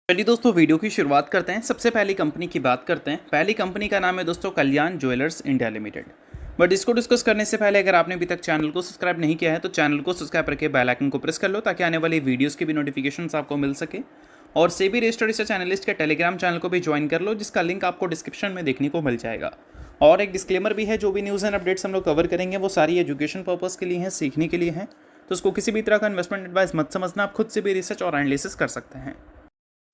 चलिए दोस्तों वीडियो की शुरुआत करते हैं। सबसे पहली कंपनी की बात करते हैं। पहली कंपनी का नाम है दोस्तों कल्याण ज्वेलर्स इंडिया लिमिटेड। बट इसको डिस्कस करने से पहले अगर आपने अभी तक चैनल को सब्सक्राइब नहीं किया है तो चैनल को सब्सक्राइब करके बेल आइकन को प्रेस कर लो ताकि आने वाली वीडियोस की भी नोटिफिकेशंस आपको मिल सके। और सेबी रजिस्टर्ड रिसर्च एनालिस्ट के टेलीग्राम चैनल को भी ज्वाइन कर लो, जिसका लिंक आपको डिस्क्रिप्शन में देखने को मिल जाएगा। और एक डिस्क्लेमर भी है, जो भी न्यूज़ एंड अपडेट्स हम लोग कवर करेंगे वो सारी एजुकेशन पर्पज़ के लिए हैं, सीखने के लिए हैं। तो उसको किसी भी तरह का इन्वेस्टमेंट एडवाइस मत समझना, आप खुद से भी रिसर्च और एनालिसिस कर सकते हैं।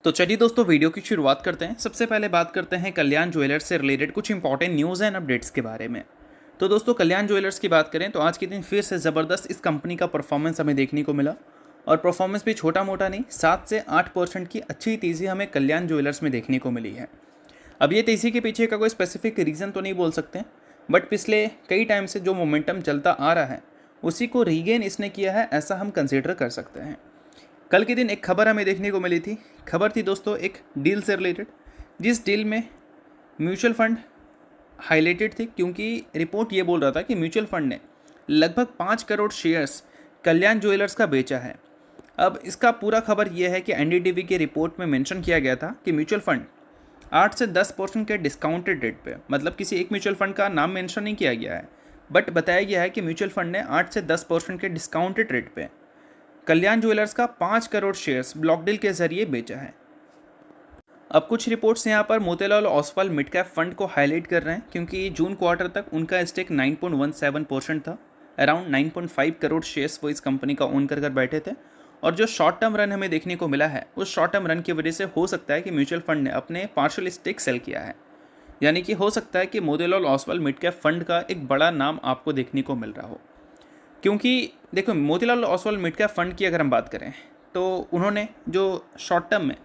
तो चलिए दोस्तों वीडियो की शुरुआत करते हैं। सबसे पहले बात करते हैं कल्याण ज्वेलर्स से रिलेटेड कुछ इंपॉर्टेंट न्यूज़ एंड अपडेट्स के बारे में। तो दोस्तों कल्याण ज्वेलर्स की बात करें तो आज के दिन फिर से ज़बरदस्त इस कंपनी का परफॉर्मेंस हमें देखने को मिला। और परफॉर्मेंस भी छोटा मोटा नहीं, 7 से 8% की अच्छी तेज़ी हमें कल्याण ज्वेलर्स में देखने को मिली है। अब ये तेज़ी के पीछे का कोई स्पेसिफिक रीज़न तो नहीं बोल सकते, बट पिछले कई टाइम से जो मोमेंटम चलता आ रहा है उसी को रीगेन इसने किया है, ऐसा हम कंसिडर कर सकते हैं। कल के दिन एक खबर हमें देखने को मिली थी। खबर थी दोस्तों एक डील से रिलेटेड, जिस डील में म्यूचुअल फंड हाईलाइटेड थी, क्योंकि रिपोर्ट ये बोल रहा था कि म्यूचुअल फंड ने लगभग 5 करोड़ शेयर्स कल्याण ज्वेलर्स का बेचा है। अब इसका पूरा खबर यह है कि एनडीटीवी की रिपोर्ट में मेंशन किया गया था कि म्यूचुअल फंड 8 से 10% के डिस्काउंटेड रेट पे, मतलब किसी एक म्यूचुअल फंड का नाम मेंशन नहीं किया गया है, बट बताया गया है कि म्यूचुअल फंड ने 8 से 10% के डिस्काउंटेड रेट पे कल्याण ज्वेलर्स का 5 करोड़ शेयर्स ब्लॉक डील के जरिए बेचा है। अब कुछ रिपोर्ट्स यहाँ पर Motilal Oswal mid cap fund को हाईलाइट कर रहे हैं, क्योंकि जून क्वार्टर तक उनका स्टेक 9.17% था। अराउंड 9.5 करोड़ शेयर्स वो इस कंपनी का ओन कर बैठे थे। और जो शॉर्ट टर्म रन हमें देखने को मिला है, उस शॉर्ट टर्म रन की वजह से हो सकता है कि म्यूचुअल फंड ने अपने पार्शियल स्टेक सेल किया है। यानी कि हो सकता है कि Motilal Oswal mid cap fund का एक बड़ा नाम आपको देखने को मिल रहा हो। क्योंकि देखो Motilal Oswal mid cap fund की अगर हम बात करें तो उन्होंने जो शॉर्ट टर्म में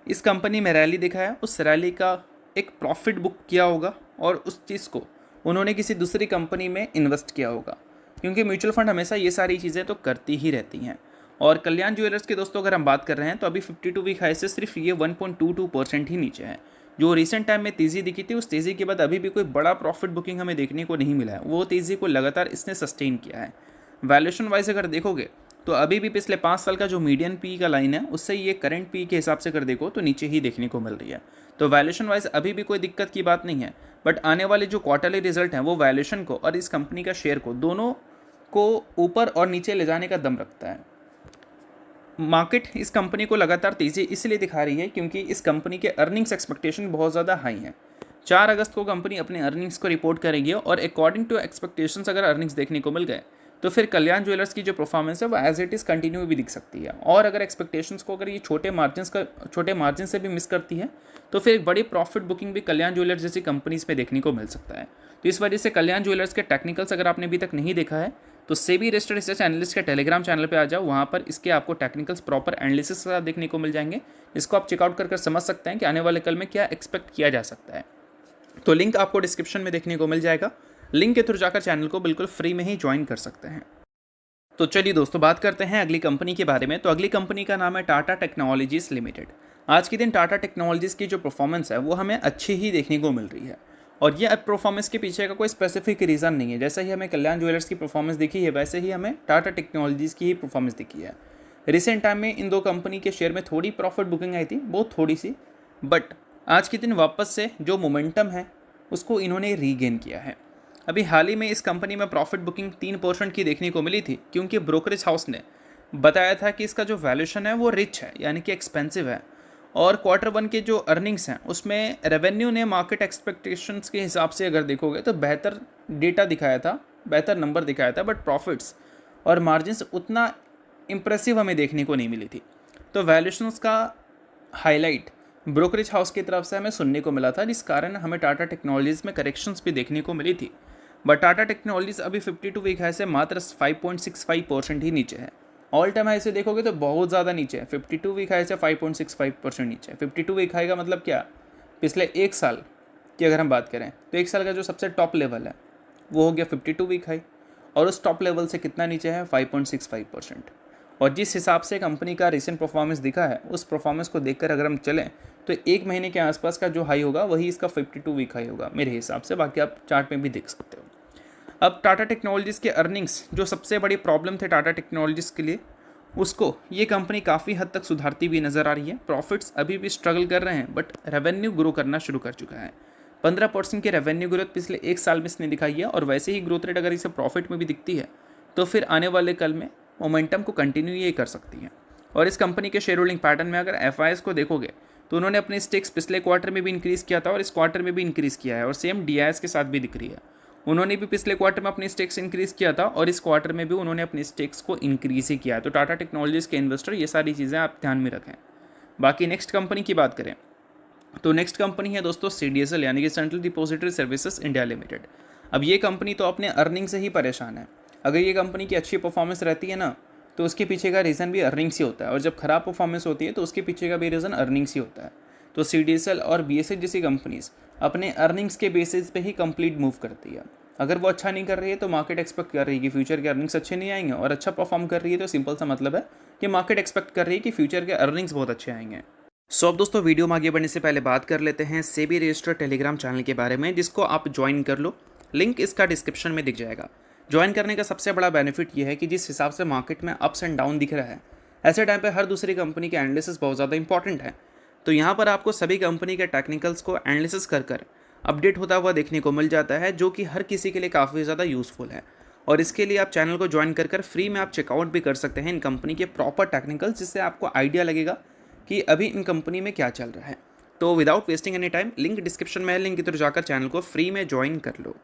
इस कंपनी में रैली दिखाया, उस रैली का एक प्रॉफिट बुक किया होगा और उस चीज़ को उन्होंने किसी दूसरी कंपनी में इन्वेस्ट किया होगा, क्योंकि म्यूचुअल फंड हमेशा ये सारी चीज़ें तो करती ही रहती हैं। और कल्याण ज्वेलर्स के दोस्तों अगर हम बात कर रहे हैं तो अभी 52 वीक हाई से सिर्फ ये 1.22% ही नीचे है। जो रिसेंट टाइम में तेज़ी दिखी थी, उस तेज़ी के बाद अभी भी कोई बड़ा प्रॉफिट बुकिंग हमें देखने को नहीं मिला है। वो तेज़ी को लगातार इसने सस्टेन किया है। वैल्यूएशन वाइज अगर देखोगे तो अभी भी पिछले 5 साल का जो मीडियन पी का लाइन है, उससे ये करंट पी के हिसाब से अगर देखो तो नीचे ही देखने को मिल रही है। तो वैल्यूएशन वाइज अभी भी कोई दिक्कत की बात नहीं है, बट आने वाले जो क्वार्टरली रिजल्ट हैं वो वैल्यूएशन को और इस कंपनी का शेयर को दोनों को ऊपर और नीचे ले जाने का दम रखता है। मार्केट इस कंपनी को लगातार तेज़ी इसलिए दिखा रही है क्योंकि इस कंपनी के अर्निंग्स एक्सपेक्टेशन बहुत ज़्यादा हाई हैं। 4 अगस्त को कंपनी अपने अर्निंग्स को रिपोर्ट करेगी और अकॉर्डिंग टू एक्सपेक्टेशंस अगर अर्निंग्स देखने को मिल गए तो फिर कल्याण ज्वेलर्स की जो परफॉर्मेंस है वो एज इट इज़ कंटिन्यू भी दिख सकती है। और अगर एक्सपेक्टेशंस को अगर ये छोटे मार्जिन से भी मिस करती है तो फिर एक बड़ी प्रॉफिट बुकिंग भी कल्याण ज्वेलर्स जैसी कंपनीज पे देखने को मिल सकता है। तो इस वजह से कल्याण ज्वेलर्स के टेक्निकल्स अगर आपने अभी तक नहीं देखा है तो सेबी रजिस्टर्ड रिसर्च एनालिस्ट के टेलीग्राम चैनल पे आ जाओ, वहाँ पर इसके आपको टेक्निकल्स प्रॉपर एनालिसिस के साथ देखने को मिल जाएंगे। इसको आप चेकआउट कर समझ सकते हैं कि आने वाले कल में क्या एक्सपेक्ट किया जा सकता है। तो लिंक आपको डिस्क्रिप्शन में देखने को मिल जाएगा। लिंक के थ्रू जाकर चैनल को बिल्कुल फ्री में ही ज्वाइन कर सकते हैं। तो चलिए दोस्तों बात करते हैं अगली कंपनी के बारे में। तो अगली कंपनी का नाम है टाटा टेक्नोलॉजीज लिमिटेड। आज के दिन टाटा टेक्नोलॉजीज की जो परफॉर्मेंस है वो हमें अच्छी ही देखने को मिल रही है। और ये परफॉर्मेंस के पीछे का कोई स्पेसिफिक रीज़न नहीं है। जैसे ही हमें कल्याण ज्वेलर्स की परफॉर्मेंस दिखी है, वैसे ही हमें टाटा टेक्नोलॉजीज़ की ही परफॉर्मेंस दिखी है। रिसेंट टाइम में इन दो कंपनी के शेयर में थोड़ी प्रॉफिट बुकिंग आई थी, बहुत थोड़ी सी, बट आज के दिन वापस से जो मोमेंटम है उसको इन्होंने रीगेन किया है। अभी हाल ही में इस कंपनी में प्रॉफिट बुकिंग 3% की देखने को मिली थी, क्योंकि ब्रोकरेज हाउस ने बताया था कि इसका जो वैल्यूएशन है वो रिच है, यानी कि एक्सपेंसिव है। और Q1 के जो अर्निंग्स हैं उसमें रेवेन्यू ने मार्केट एक्सपेक्टेशंस के हिसाब से अगर देखोगे तो बेहतर डेटा दिखाया था, बेहतर नंबर दिखाया था, बट प्रॉफिट्स और मार्जिन्स उतना इम्प्रेसिव हमें देखने को नहीं मिली थी। तो वैल्यूएशंस का हाईलाइट ब्रोकरेज हाउस की तरफ से हमें सुनने को मिला था, जिस कारण हमें टाटा टेक्नोलॉजीज़ में करेक्शंस भी देखने को मिली थी। बट टाटा टेक्नोलॉजीज़ अभी 52 वीक हाई से मात्र 5.65% ही नीचे है। ऑल टाइम हाई से देखोगे तो बहुत ज़्यादा नीचे है। 52 वीक हाई से 5.65% नीचे है। 52 वीक हाई का मतलब क्या, पिछले एक साल की अगर हम बात करें तो एक साल का जो सबसे टॉप लेवल है वो हो गया 52 वीक हाई, और उस टॉप लेवल से कितना नीचे है, 5.65%। और जिस हिसाब से कंपनी का रिसेंट परफॉर्मेंस दिखा है, उस परफॉर्मेंस को देखकर अगर हम चलें तो एक महीने के आसपास का जो हाई होगा वही इसका 52 वीक हाई होगा मेरे हिसाब से। बाकी आप चार्ट में भी देख सकते हो। अब टाटा टेक्नोलॉजीज़ के अर्निंग्स जो सबसे बड़ी प्रॉब्लम थे टाटा टेक्नोलॉजीज़ के लिए, उसको ये कंपनी काफ़ी हद तक सुधारती हुई नज़र आ रही है। प्रॉफिट्स अभी भी स्ट्रगल कर रहे हैं, बट रेवेन्यू ग्रो करना शुरू कर चुका है। 15% की रेवेन्यू ग्रोथ पिछले एक साल में इसने दिखाई है, और वैसे ही ग्रोथ रेट अगर इसे प्रॉफिट में भी दिखती है तो फिर आने वाले कल में मोमेंटम को कंटिन्यू ये कर सकती है। और इस कंपनी के शेयर होल्डिंग पैटर्न में अगर एफ को देखोगे तो उन्होंने अपने स्टेक्स पिछले क्वार्टर में भी इंक्रीज़ किया था और इस क्वार्टर में भी इंक्रीज़ किया है, और सेम डी के साथ भी दिख रही है। उन्होंने भी पिछले क्वार्टर में अपनी स्टेक्स इंक्रीज़ किया था और इस क्वार्टर में भी उन्होंने अपनी स्टेक्स को इंक्रीज़ ही किया है। तो टाटा टेक्नोलॉजीज़ के इन्वेस्टर ये सारी चीज़ें आप ध्यान में रखें। बाकी नेक्स्ट कंपनी की बात करें तो नेक्स्ट कंपनी है दोस्तों CDSL, यानी कि central depository services India limited. अब ये कंपनी तो अपने अर्निंग से ही परेशान है। अगर ये कंपनी की अच्छी परफॉर्मेंस रहती है ना, तो उसके पीछे का रीज़न भी अर्निंग्स ही होता है, और जब खराब परफॉर्मेंस होती है तो उसके पीछे का भी रीज़न अर्निंग्स ही होता है। तो CDSL और BSH जैसी कंपनीज अपने अर्निंग्स के बेसिस पे ही कंप्लीट मूव करती है। अगर वो अच्छा नहीं कर रही है तो मार्केट एक्सपेक्ट कर रही है कि फ्यूचर के अर्निंग्स अच्छे नहीं आएंगे, और अच्छा परफॉर्म कर रही है तो सिंपल सा मतलब है कि मार्केट एक्सपेक्ट कर रही है कि फ्यूचर के अर्निंग्स बहुत अच्छे आएंगे। सो अब दोस्तों वीडियो में आगे बढ़ने से पहले बात कर लेते हैं सेबी रजिस्टर्ड टेलीग्राम चैनल के बारे में, जिसको आप ज्वाइन कर लो। लिंक इसका डिस्क्रिप्शन में दिख जाएगा। ज्वाइन करने का सबसे बड़ा बेनिफिट ये है कि जिस हिसाब से मार्केट में अप्स एंड डाउन दिख रहा है, ऐसे टाइम पे हर दूसरी कंपनी के एनालिसिस बहुत ज़्यादा इंपॉर्टेंट है। तो यहाँ पर आपको सभी कंपनी के टेक्निकल्स को एनालिसिस कर अपडेट होता हुआ देखने को मिल जाता है, जो कि हर किसी के लिए काफ़ी ज़्यादा यूज़फुल है। और इसके लिए आप चैनल को ज्वाइन कर फ्री में आप चेकआउट भी कर सकते हैं इन कंपनी के प्रॉपर टेक्निकल्स, जिससे आपको आइडिया लगेगा कि अभी इन कंपनी में क्या चल रहा है। तो without wasting any time link description में है, लिंक की तरफ जाकर चैनल को फ्री में ज्वाइन कर लो।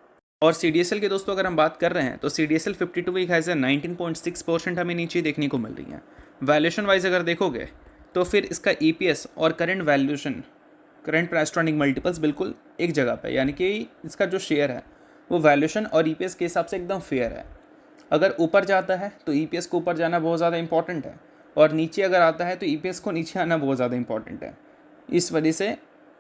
और CDSL के दोस्तों अगर हम बात कर रहे हैं तो CDSL 52 वीक हाई से 19.6% हमें नीचे देखने को मिल रही है। वैल्यूएशन वाइज अगर देखोगे तो फिर इसका EPS और current valuation, current price to earning multiples बिल्कुल एक जगह पे, यानी कि इसका जो शेयर है वो वैल्यूएशन और EPS के हिसाब से एकदम फेयर है। अगर ऊपर जाता है तो EPS को ऊपर जाना बहुत ज़्यादा इंपॉर्टेंट है, और नीचे अगर आता है तो EPS को नीचे आना बहुत ज़्यादा इंपॉर्टेंट है। इस वजह से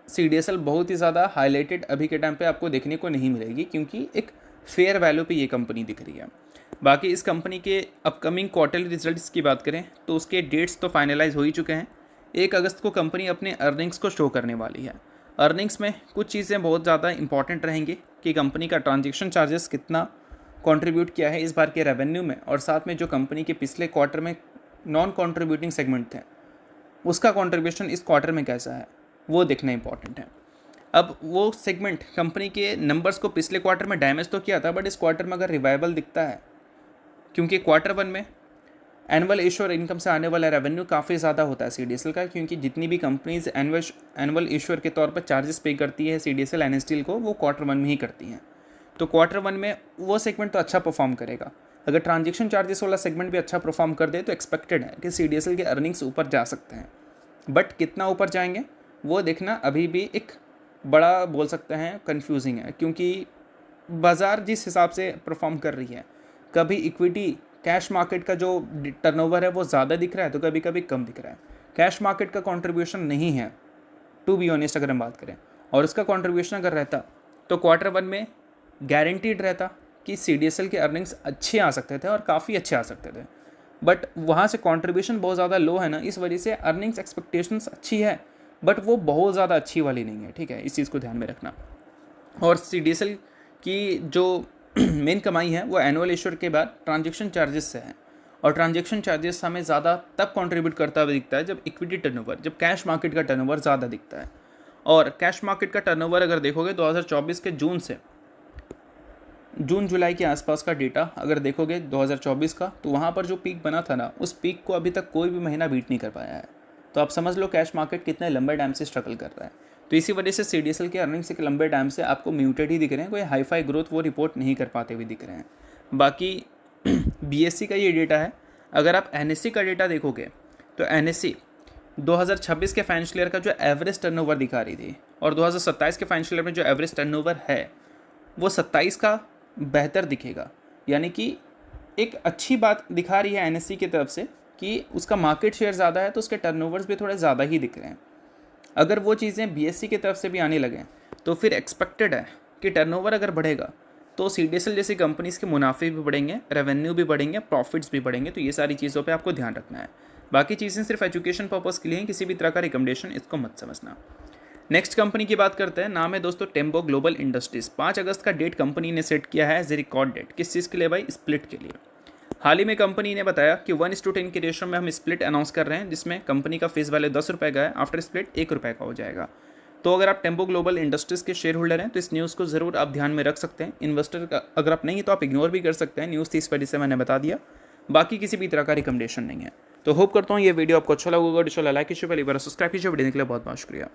CDSL बहुत ही ज़्यादा हाईलाइटेड अभी के टाइम पे आपको देखने को नहीं मिलेगी, क्योंकि एक फेयर वैल्यू पे ये कंपनी दिख रही है। बाकी इस कंपनी के अपकमिंग क्वार्टरली रिजल्ट्स की बात करें तो उसके डेट्स तो फाइनलाइज हो ही चुके हैं। 1 अगस्त को कंपनी अपने अर्निंग्स को शो करने वाली है। अर्निंग्स में कुछ चीज़ें बहुत ज़्यादा इंपॉर्टेंट रहेंगी कि कंपनी का ट्रांजेक्शन चार्जेस कितना कंट्रीब्यूट किया है इस बार के रेवेन्यू में, और साथ में जो कंपनी के पिछले क्वार्टर में नॉन कंट्रीब्यूटिंग सेगमेंट थे उसका कंट्रीब्यूशन इस क्वार्टर में कैसा है वो देखना इंपॉर्टेंट है। अब वो सेगमेंट कंपनी के नंबर्स को पिछले क्वार्टर में डैमेज तो किया था, बट इस क्वार्टर में अगर रिवाइवल दिखता है, क्योंकि क्वार्टर 1 में एनुअल इश्योर इनकम से आने वाला रेवेन्यू काफ़ी ज़्यादा होता है CDSL का, क्योंकि जितनी भी कंपनीज एनुअल इश्योर के तौर पर चार्जेस पे करती है CDSL NSDL को, वो क्वार्टर 1 में ही करती हैं। तो क्वार्टर 1 में वो सेगमेंट तो अच्छा परफॉर्म करेगा। अगर ट्रांजेक्शन चार्जेस वाला सेगमेंट भी अच्छा परफॉर्म कर दे तो एक्सपेक्टेड है कि CDSL के अर्निंग्स ऊपर जा सकते हैं, बट कितना ऊपर जाएंगे वो देखना अभी भी एक बड़ा बोल सकते हैं कन्फ्यूजिंग है, क्योंकि बाज़ार जिस हिसाब से परफॉर्म कर रही है, कभी इक्विटी कैश मार्केट का जो टर्नओवर है वो ज़्यादा दिख रहा है तो कभी कभी कम दिख रहा है। कैश मार्केट का कंट्रीब्यूशन नहीं है टू बी ऑनेस्ट अगर हम बात करें, और उसका कंट्रीब्यूशन अगर रहता तो क्वार्टर 1 में गारंटीड रहता कि CDSL के अर्निंग्स अच्छे आ सकते थे और काफ़ी अच्छे आ सकते थे, बट वहाँ से कंट्रीब्यूशन बहुत ज़्यादा लो है ना, इस वजह से अर्निंग्स एक्सपेक्टेशंस अच्छी है बट वो बहुत ज़्यादा अच्छी वाली नहीं है। ठीक है, इस चीज़ को ध्यान में रखना। और CDSL की जो मेन कमाई है वो एनुअल इश्योर के बाद ट्रांजेक्शन चार्जेस से है, और ट्रांजेक्शन चार्जेस हमें ज़्यादा तब कंट्रीब्यूट करता हुआ दिखता है जब इक्विटी टर्नओवर, जब कैश मार्केट का टर्नओवर ज़्यादा दिखता है। और कैश मार्केट का टर्नओवर अगर देखोगे 2024 के जून जुलाई के आसपास का डेटा अगर देखोगे 2024 का, तो वहाँ पर जो पीक बना था ना, उस पीक को अभी तक कोई भी महीना बीट नहीं कर पाया है। तो आप समझ लो कैश मार्केट कितने लंबे टाइम से स्ट्रगल कर रहा है। तो इसी वजह से CDSL के अर्निंग्स एक लंबे टाइम से आपको म्यूटेड ही दिख रहे हैं, कोई हाईफाई ग्रोथ वो रिपोर्ट नहीं कर पाते हुए दिख रहे हैं। बाकी BSE का ये डेटा है। अगर आप NSE का डेटा देखोगे तो NSE 2026 के फाइनेंशियल ईयर का जो एवरेज टर्नओवर दिखा रही थी, और 2027 के फाइनेंशियल ईयर में जो एवरेज टर्नओवर है वो 27 का बेहतर दिखेगा। यानी कि एक अच्छी बात दिखा रही है NSE की तरफ से कि उसका मार्केट शेयर ज़्यादा है तो उसके टर्नओवर्स भी थोड़े ज़्यादा ही दिख रहे हैं। अगर वो चीज़ें BSE की तरफ से भी आने लगें तो फिर एक्सपेक्टेड है कि टर्नओवर अगर बढ़ेगा तो CDSL जैसी कंपनीज़ के मुनाफे भी बढ़ेंगे, रेवेन्यू भी बढ़ेंगे, प्रॉफिट्स भी बढ़ेंगे। तो ये सारी चीज़ों पे आपको ध्यान रखना है। बाकी चीज़ें सिर्फ एजुकेशन पर्पज़ के लिए हैं, किसी भी तरह का रिकमेंडेशन इसको मत समझना। नेक्स्ट कंपनी की बात करते हैं। नाम है दोस्तों टेम्बो ग्लोबल इंडस्ट्रीज़। 5 अगस्त का डेट कंपनी ने सेट किया है एज ए रिकॉर्ड डेट। किस चीज़ के लिए भाई? स्प्लिट के लिए। हाल ही में कंपनी ने बताया कि 1:10 के रेशो में हम स्प्लिट अनाउंस कर रहे हैं, जिसमें कंपनी का फेस वैल्यू 10 रुपये का है, आफ्टर स्प्लिट 1 रुपये का हो जाएगा। तो अगर आप टेम्पो ग्लोबल इंडस्ट्रीज़ के शेयर होल्डर हैं तो इस न्यूज़ को ज़रूर आप ध्यान में रख सकते हैं। इन्वेस्टर का अगर आप नहीं है तो आप इग्नोर भी कर सकते हैं, न्यूज़ थी इस वजह से मैंने बता दिया, बाकी किसी भी तरह का रिकमेंडेशन नहीं है। तो होप करता हूँ ये वीडियो आपको अच्छा लगा होगा। लाइक कीजिए, पहली बार सब्सक्राइब कीजिए। वीडियो के लिए बहुत बहुत शुक्रिया।